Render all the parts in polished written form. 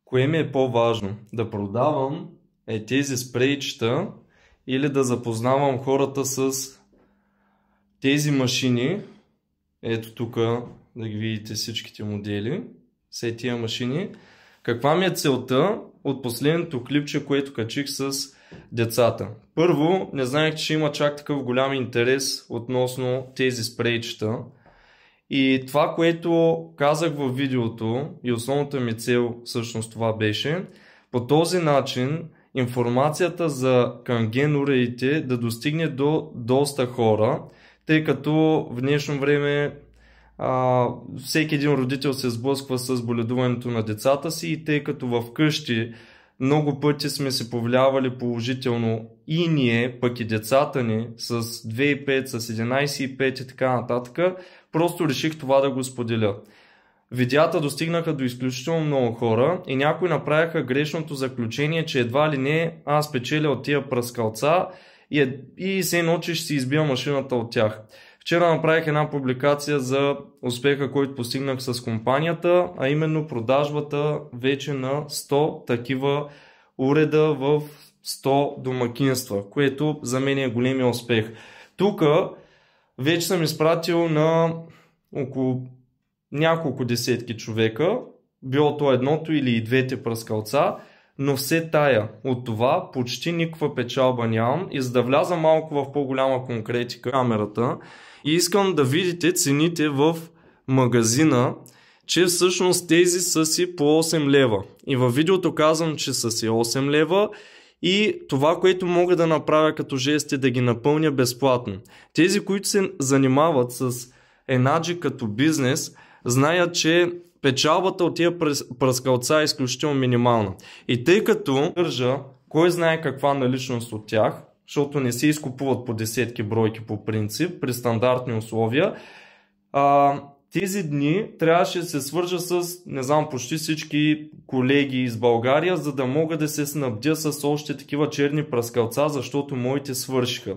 Кое ми е по-важно? Да продавам тези спрейчета или да запознавам хората с тези машини? Ето тук да ги видите всичките модели, все тия машини. Каква ми е целта от последното клипче, което качих с децата? Първо, не знаех, че има чак такъв голям интерес относно тези спрейчета. И това, което казах във видеото и основната ми цел всъщност това беше, по този начин информацията за канген уредите да достигне до доста хора, тъй като в днешно време всеки един родител се сблъсква с боледуването на децата си и тъй като в къщи много пъти сме се повлиявали положително и ние, пък и децата ни с 2,5, с 11,5 и така нататък, просто реших това да го споделя. Видеята достигнаха до изключително много хора и някои направиха грешното заключение, че едва ли не аз печеля от тия пръскалца и се едно, че ще си избия машината от тях. Вчера направих една публикация за успеха, който постигнах с компанията, а именно продажбата вече на 100 такива уреда в 100 домакинства, което за мен е големия успех. Тук вече съм изпратил на около няколко десетки човека, било то едното или и двете пръскалца, но все тая. От това почти никаква печалба нямам и за да вляза малко в по-голяма конкретика камерата и искам да видите цените в магазина, че всъщност тези са си по 8 лева. И във видеото казвам, че са си 8 лева и това, което мога да направя като жест е да ги напълня безплатно. Тези, които се занимават с енаджи като бизнес, знаят, че печалбата от тия пръскалца е изключително минимална. И тъй като държа кой знае каква наличност от тях, защото не се изкупуват по десетки бройки по принцип, при стандартни условия, тези дни трябваше да се свържа с, не знам, почти всички колеги из България, за да мога да се снабдя с още такива черни пръскалца, защото моите свършиха.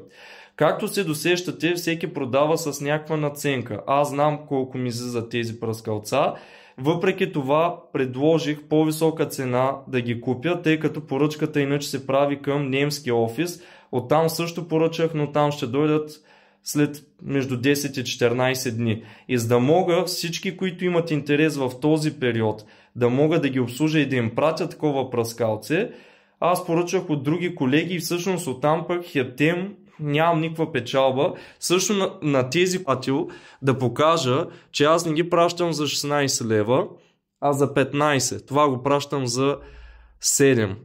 Както се досещате, всеки продава с някаква надценка. Аз знам колко ми за тези пръскалца. Въпреки това предложих по-висока цена да ги купя, тъй като поръчката иначе се прави към немски офис. Оттам също поръчах, но там ще дойдат след между 10 и 14 дни. И за да мога всички, които имат интерес в този период, да мога да ги обслужа и да им пратя такова пръскалце, аз поръчах от други колеги и всъщност оттам пък хептем нямам никаква печалба. Също на тези платил да покажа, че аз не ги пращам за 16 лева, а за 15. Това го пращам за 7.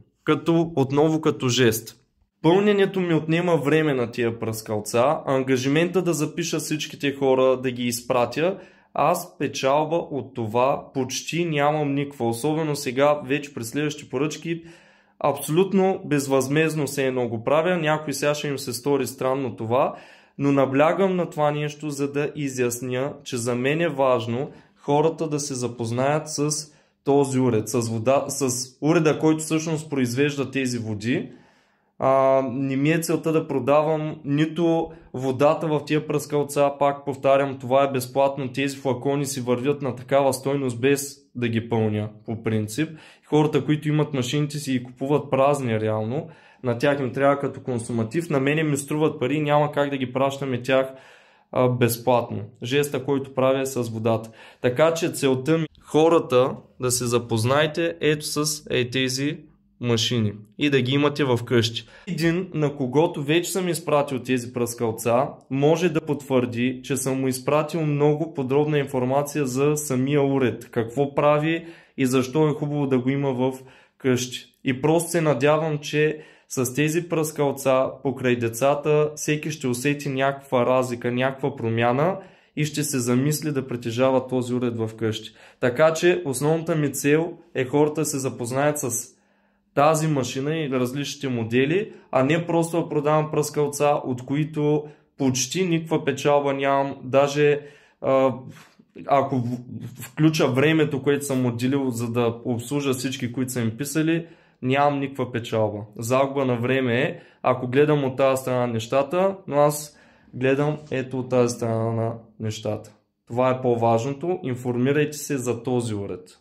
Отново като жест. Пълненето ми отнема време на тия пръскалца, ангажимента да запиша всичките хора, да ги изпратя, аз печалба от това почти нямам никаква. Особено сега, вече през следващите поръчки, абсолютно безвъзмездно се едно го правя. Някой сега ще им се стори странно това, но наблягам на това нещо, за да изясня, че за мен е важно хората да се запознаят с този уред, с уреда, който всъщност произвежда тези води. Не ми е целта да продавам нито водата в тия пръскалца, пак повтарям, това е безплатно, тези флакони си вървят на такава стойност без да ги пълня по принцип. Хората, които имат машините си и купуват празни реално, на тях им трябва като консуматив, на мене ми струват пари, няма как да ги пращаме тях безплатно. Жеста, който правя е с водата. Така че целта ми хората да се запознаете ето с тези машини и да ги имате в къщи. Един, на когото вече съм изпратил тези пръскалца, може да потвърди, че съм му изпратил много подробна информация за самия уред, какво прави и защо е хубаво да го има в къщи. И просто се надявам, че с тези пръскалца покрай децата всеки ще усети някаква разлика, някаква промяна и ще се замисли да притежава този уред в къщи. Така че основната ми цел е хората да се запознаят с тази машина и различните модели, а не просто да продавам пръскалца, от които почти никаква печалба нямам. Даже ако включа времето, което съм отделил, за да обслужа всички, които са им писали, нямам никаква печалба. Загуба на време е, ако гледам от тази страна на нещата, но аз гледам ето от тази страна на нещата. Това е по-важното. Информирайте се за този уред.